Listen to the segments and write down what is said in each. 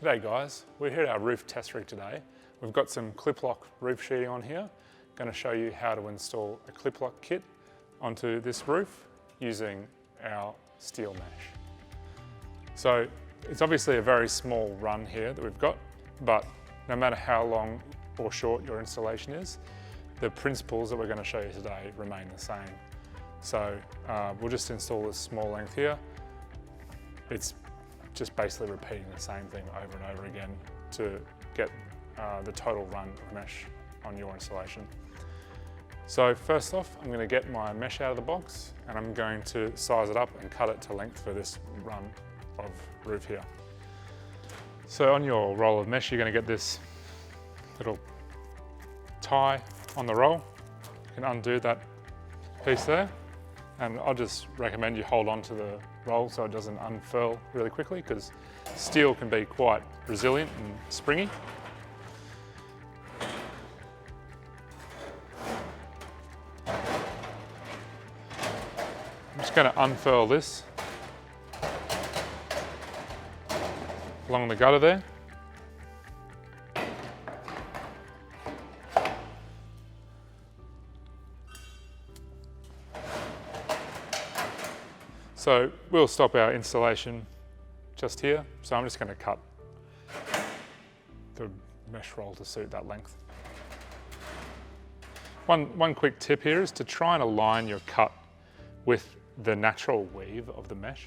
G'day guys, we're here at our roof test rig today. We've got some Klip-Lok roof sheeting on here. Going to show you how to install a Klip-Lok kit onto this roof using our steel mesh. So it's obviously a very small run here that we've got, but no matter how long or short your installation is, the principles that we're going to show you today remain the same. So we'll just install this small length here. It's just basically repeating the same thing over and over again to get the total run of mesh on your installation. So first off, I'm going to get my mesh out of the box and I'm going to size it up and cut it to length for this run of roof here. So on your roll of mesh, you're going to get this little tie on the roll. You can undo that piece there, and I'll just recommend you hold on to the roll so it doesn't unfurl really quickly, because steel can be quite resilient and springy. I'm just going to unfurl this along the gutter there. So we'll stop our installation just here. So I'm just going to cut the mesh roll to suit that length. One quick tip here is to try and align your cut with the natural weave of the mesh.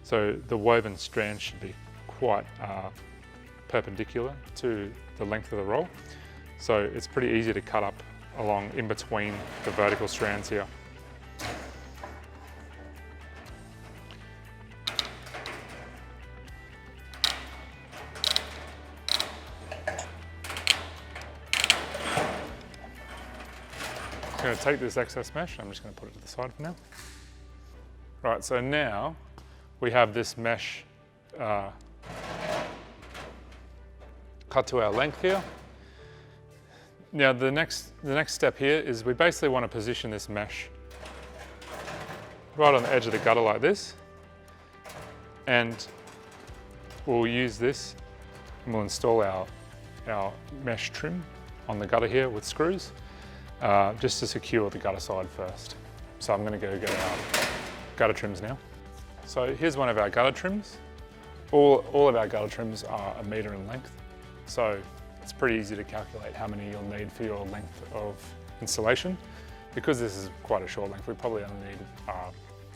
So the woven strand should be quite perpendicular to the length of the roll. So it's pretty easy to cut up along in between the vertical strands here. I'm going to take this excess mesh, I'm just going to put it to the side for now. Right, so now we have this mesh cut to our length here. Now the next step here is we basically want to position this mesh right on the edge of the gutter like this, and we'll use this and we'll install our mesh trim on the gutter here with screws. Just to secure the gutter side first. So I'm going to go get our gutter trims now. So here's one of our gutter trims. All of our gutter trims are 1 metre in length. So it's pretty easy to calculate how many you'll need for your length of installation. Because this is quite a short length, we probably only need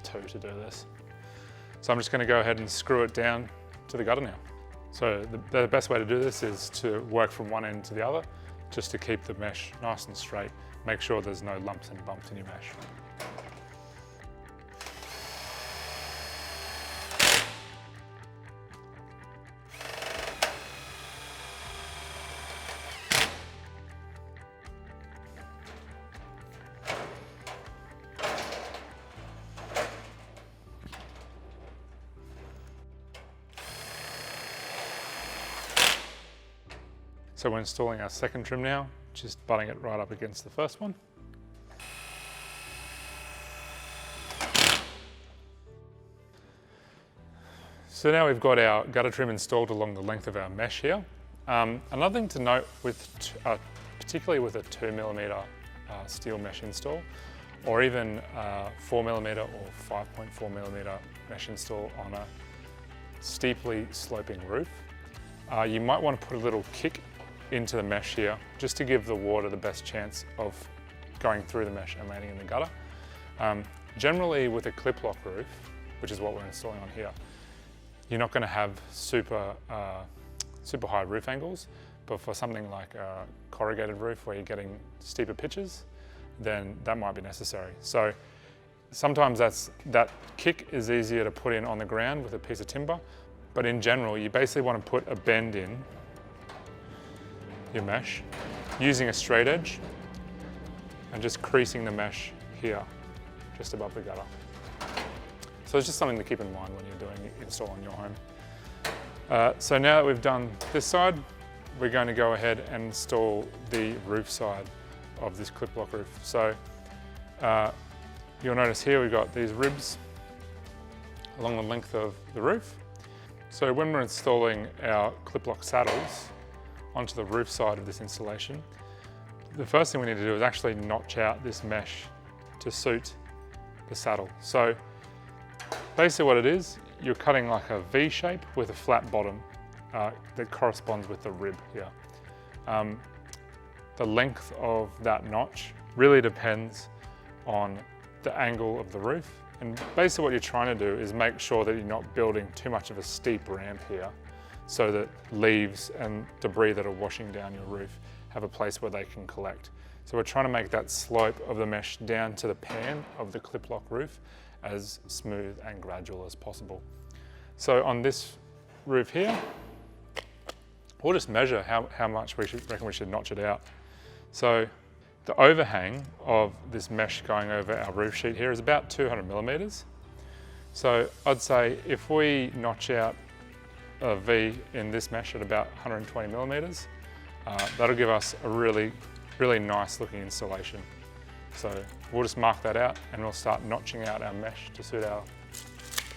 2 to do this. So I'm just going to go ahead and screw it down to the gutter now. So the best way to do this is to work from one end to the other, just to keep the mesh nice and straight. Make sure there's no lumps and bumps in your mesh. So we're installing our second trim now, just butting it right up against the first one. So now we've got our gutter trim installed along the length of our mesh here. Another thing to note, particularly with a 2mm steel mesh install, or even 4mm or 5.4mm mesh install on a steeply sloping roof, you might want to put a little kick into the mesh here, just to give the water the best chance of going through the mesh and landing in the gutter. Generally with a Klip-Lok roof, which is what we're installing on here, you're not going to have super high roof angles, but for something like a corrugated roof where you're getting steeper pitches, then that might be necessary. So sometimes that kick is easier to put in on the ground with a piece of timber, but in general you basically want to put a bend in your mesh using a straight edge and just creasing the mesh here just above the gutter. So it's just something to keep in mind when you're doing install on your home. So now that we've done this side, we're going to go ahead and install the roof side of this Klip-Lok roof. So you'll notice here we've got these ribs along the length of the roof. So when we're installing our Klip-Lok saddles onto the roof side of this installation, the first thing we need to do is actually notch out this mesh to suit the saddle. So basically what it is, you're cutting like a V shape with a flat bottom that corresponds with the rib here. The length of that notch really depends on the angle of the roof. And basically what you're trying to do is make sure that you're not building too much of a steep ramp here so that leaves and debris that are washing down your roof have a place where they can collect. So we're trying to make that slope of the mesh down to the pan of the Klip-Lok roof as smooth and gradual as possible. So on this roof here, we'll just measure how much we reckon we should notch it out. So the overhang of this mesh going over our roof sheet here is about 200 millimeters. So I'd say if we notch out a V in this mesh at about 120 millimeters, that'll give us a really nice looking installation. So we'll just mark that out and we'll start notching out our mesh to suit our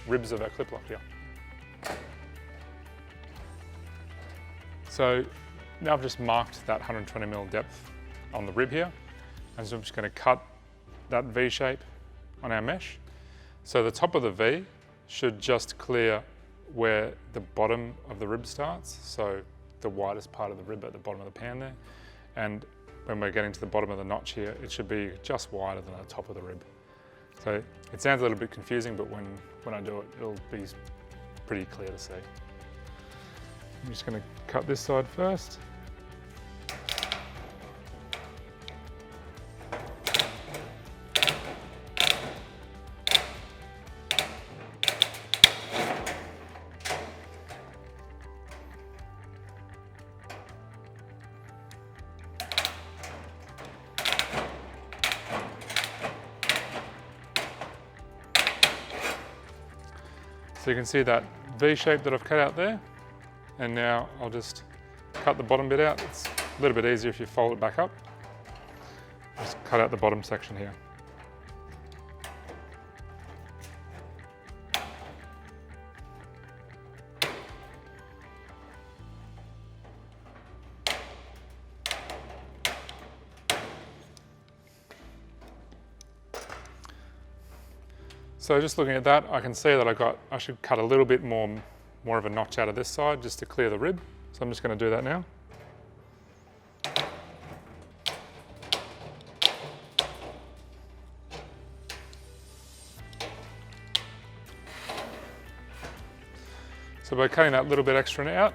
ribs of our Klip-Lok here. So now I've just marked that 120 mm depth on the rib here, and so I'm just going to cut that V shape on our mesh. So the top of the V should just clear where the bottom of the rib starts, so the widest part of the rib at the bottom of the pan there. And when we're getting to the bottom of the notch here, it should be just wider than the top of the rib. So it sounds a little bit confusing, but when I do it, it'll be pretty clear to see. I'm just going to cut this side first. So you can see that V shape that I've cut out there, and now I'll just cut the bottom bit out. It's a little bit easier if you fold it back up. Just cut out the bottom section here. So just looking at that, I can see that I should cut a little bit more of a notch out of this side just to clear the rib. So I'm just going to do that now. So by cutting that little bit extra out,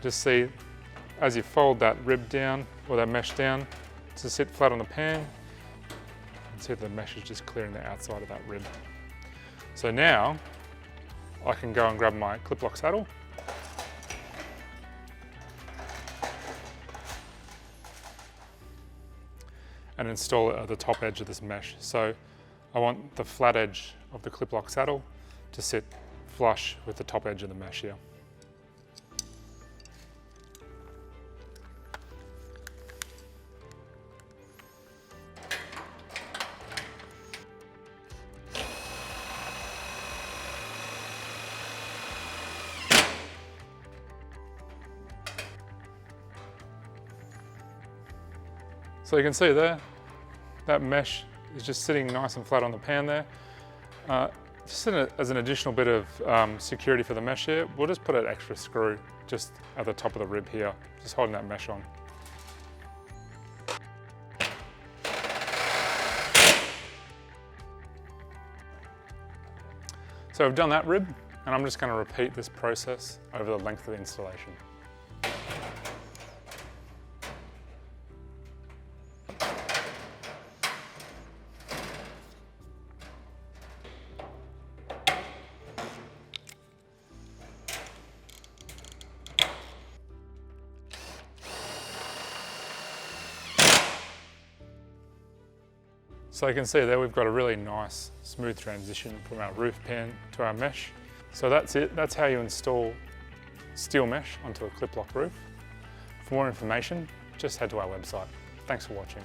just see as you fold that rib down or that mesh down to sit flat on the pan, see the mesh is just clearing the outside of that rib. So now I can go and grab my Klip-Lok saddle and install it at the top edge of this mesh. So I want the flat edge of the Klip-Lok saddle to sit flush with the top edge of the mesh here. So you can see there, that mesh is just sitting nice and flat on the pan there. Just as an additional bit of security for the mesh here, we'll just put an extra screw just at the top of the rib here, just holding that mesh on. So I've done that rib, and I'm just going to repeat this process over the length of the installation. So you can see there we've got a really nice smooth transition from our roof pan to our mesh. So that's it, that's how you install steel mesh onto a Klip-Lok roof. For more information, just head to our website. Thanks for watching.